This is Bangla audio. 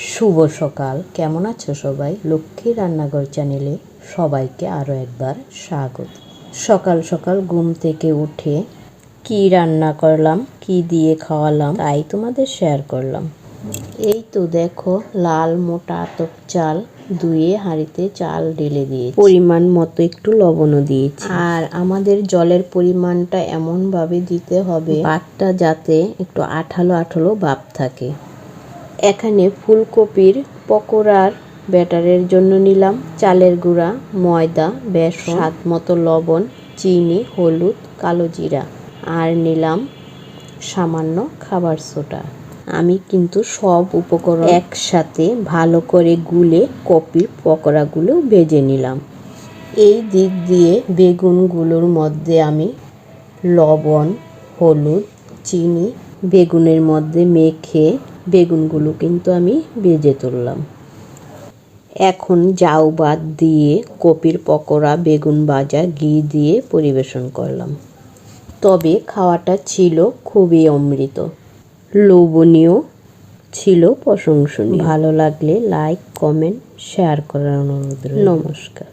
শুভ সকাল। কেমন আছো সবাই? লক্ষ্মী রান্নাঘর চ্যানেলে সবাইকে আরও একবার স্বাগত। সকাল সকাল ঘুম থেকে উঠে কি রান্না করলাম, কি দিয়ে খাওয়ালাম তাই তোমাদের শেয়ার করলাম। এই তো দেখো, লাল মোটা আতপ চাল ধুয়ে হাঁড়িতে চাল ঢেলে দিয়েছি, পরিমাণ মতো একটু লবণও দিয়েছি। আর আমাদের জলের পরিমাণটা এমনভাবে দিতে হবে ভাতটা যাতে একটু আঠালো আঠালো ভাব থাকে। এখানে ফুলকপির পকোড়ার ব্যাটারের জন্য নিলাম চালের গুঁড়া, ময়দা, বেসন, স্বাদ মতো লবণ, চিনি, হলুদ, কালো জিরা আর নিলাম সামান্য খাবার সোডা। আমি কিন্তু সব উপকরণ একসাথে ভালো করে গুলে কপির পকোড়াগুলো ভেজে নিলাম। এই দিক দিয়ে বেগুনগুলোর মধ্যে আমি লবণ, হলুদ, চিনি বেগুনের মধ্যে মেখে বেগুনগুলো কিন্তু আমি ভেজে তুললাম। এখন জাউ বাদ দিয়ে কপির পকোড়া, বেগুন ভাজা ঘি দিয়ে পরিবেশন করলাম। তবে খাওয়াটা ছিল খুবই অমৃত, লোভনীয় ছিল, প্রশংসনীয়। ভালো লাগলে লাইক, কমেন্ট, শেয়ার করার অনুরোধ রইল। নমস্কার।